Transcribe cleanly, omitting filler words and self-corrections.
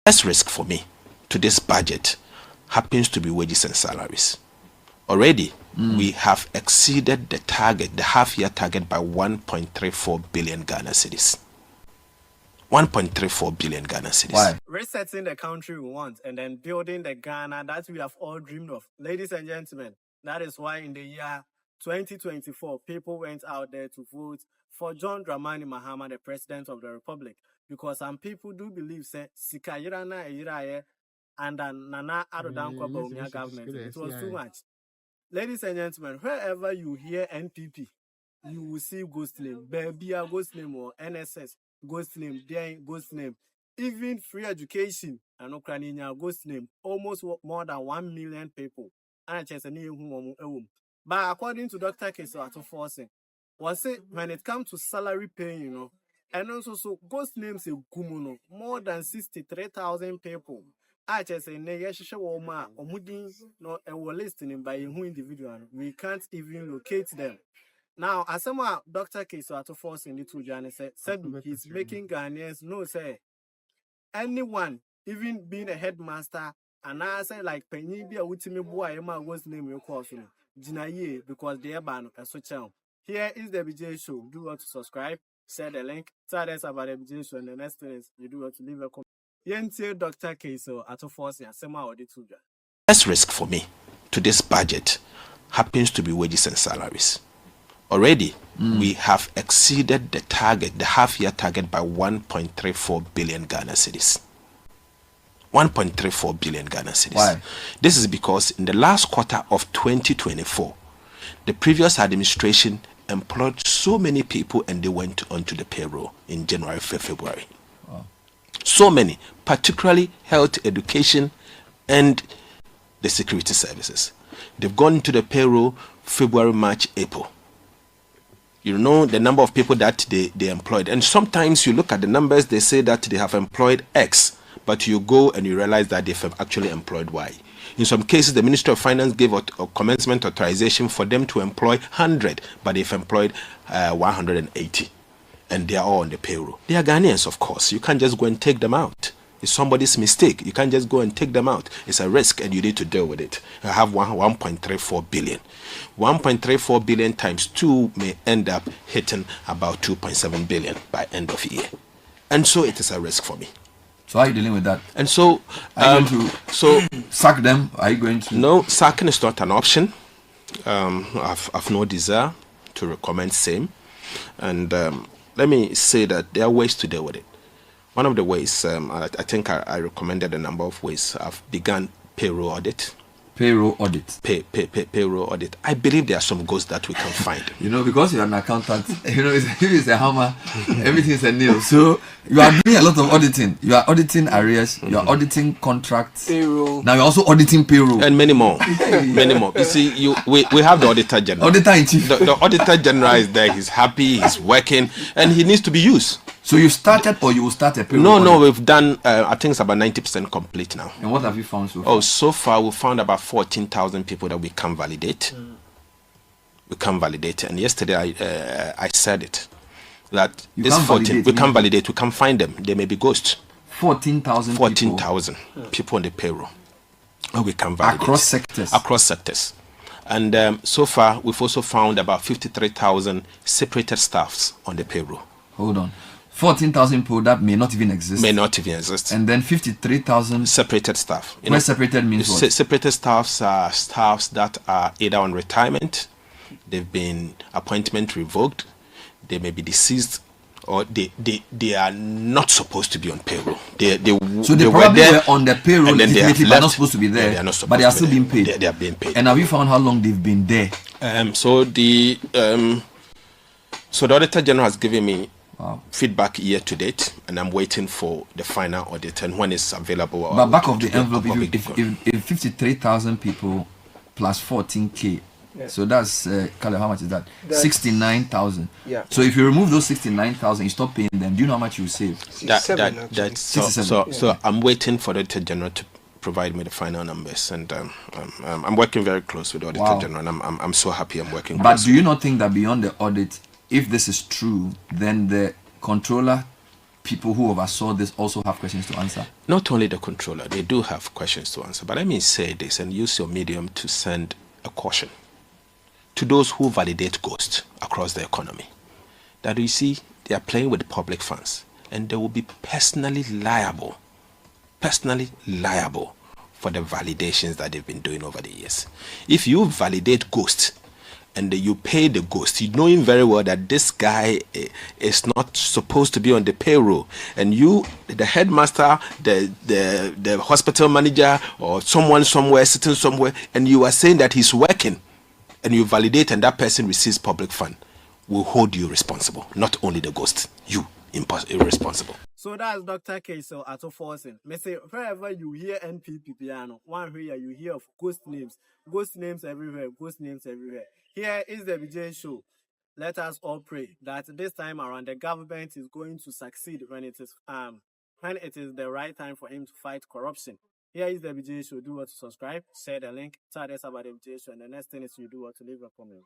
First risk for me to this budget happens to be wages and salaries. Already, we have exceeded the target, the half-year target, by 1.34 billion Ghana cedis. 1.34 billion Ghana cedis. Why? Resetting the country we want and then building the Ghana that we have all dreamed of. Ladies and gentlemen, that is why in the year 2024, people went out there to vote for John Dramani Mahama, the President of the Republic. Because some people do believe, say, Sika Yirana Yiraye and Nana Adodan Kwabawumia government. It was too much. Ladies and gentlemen, wherever you hear NPP, you will see ghost name. Babia ghost name or NSS ghost name, then ghost name. Even free education and Ukrainian ghost name. Almost more than 1 million people. But according to Dr. Keso at Forson, was it when it comes to salary pay, and also so ghost names a gumuno, more than 63,000 people. I just say Negasha Woma or Mudin no and we're listening by who individual. We can't even locate them. Now, as some Dr. Keso at Forson the two journalists said he's making Ghanaians know say anyone, even being a headmaster, and I say like Penny be a ultimate boy, Emma was name your course, Jinaye, because they are banned as so channel. Here is the BJ show. Do want to subscribe, share the link, tell us about the BJ show, and the next thing is you do want to leave a comment. Yentie Dr. Keso at Forson, Sema or the two. First risk for me to this budget happens to be wages and salaries. Already, we have exceeded the target, the half-year target, by 1.34 billion Ghana cedis. 1.34 billion Ghana cedis. Why? This is because in the last quarter of 2024, the previous administration employed so many people and they went onto the payroll in January, February. Wow. So many, particularly health, education, and the security services. They've gone into the payroll February, March, April. You know the number of people that they employed. And sometimes you look at the numbers, they say that they have employed X, but you go and you realize that they've actually employed Y. In some cases, the Ministry of Finance gave a commencement authorization for them to employ 100, but they've employed 180. And they are all on the payroll. They are Ghanaians, of course. You can't just go and take them out. It's somebody's mistake. You can't just go and take them out. It's a risk and you need to deal with it. I have 1.34 billion. 1.34 billion times 2 may end up hitting about 2.7 billion by end of year. And so it is a risk for me. So how are you dealing with that? And so, are you going to sack them? Are you going to? No, sacking is not an option. I've no desire to recommend same. And let me say that there are ways to deal with it. One of the ways, I think I recommended a number of ways. I've begun payroll audit. Payroll audit. Payroll audit. I believe there are some ghosts that we can find. Because you're an accountant, it's a hammer, everything's a nail. So you are doing a lot of auditing. You are auditing arrears, you are auditing contracts. Payroll. Now you're also auditing payroll. And many more. Many more. You see, we have the Auditor General. Auditor in chief. The Auditor General is there, he's happy, he's working, and he needs to be used. So you started or you will start a payroll? No, we've done, I think it's about 90% complete now. And what have you found so far? Oh, so far we found about 14,000 people that we can validate. We can validate. And yesterday I said it. That you this 14, we can validate, we can find them. They may be ghosts. 14,000 14,000 people on the payroll. Oh, we can validate. Across sectors? Across sectors. And so far we've also found about 53,000 separated staffs on the payroll. Hold on. 14,000 people that may not even exist. May not even exist. And then 53,000 separated staff. Where separated means what? Separated staffs are staffs that are either on retirement, they've been appointment revoked, they may be deceased, or they are not supposed to be on payroll. They probably were on the payroll legitimately, but not supposed to be there. They are not supposed but they are to still being paid. They are being paid. And have you found how long they've been there? So the Auditor General has given me feedback year to date, and I'm waiting for the final audit and when it's available. But back of the envelope, if 53,000 people plus 14K, so that's how much is that? 69,000. Yeah. So if you remove those 69,000, you stop paying them. Do you know how much you save? So I'm waiting for the Auditor General to provide me the final numbers, and I'm working very close with the Auditor General. And I'm so happy I'm working. But do you not think that beyond the audit, if this is true, then the controller people who oversaw this also have questions to answer? Not only the controller, they do have questions to answer. But let me say this and use your medium to send a caution to those who validate ghosts across the economy. That you see, they are playing with public funds and they will be personally liable for the validations that they've been doing over the years. If you validate ghosts and you pay the ghost, you knowing very well that this guy is not supposed to be on the payroll, and you, the headmaster, the hospital manager, or someone somewhere sitting somewhere, and you are saying that he's working, and you validate, and that person receives public fund, will hold you responsible. Not only the ghost, you irresponsible. So that's Dr. Kesel at Forson. Me say wherever you hear NPP piano, one here you hear of ghost names everywhere, ghost names everywhere. Here is the BJ show. Let us all pray that this time around the government is going to succeed when it is the right time for him to fight corruption. Here is the BJ show. Do what to subscribe, share the link, tell us about the BJ show, and the next thing is you do what to leave a comment.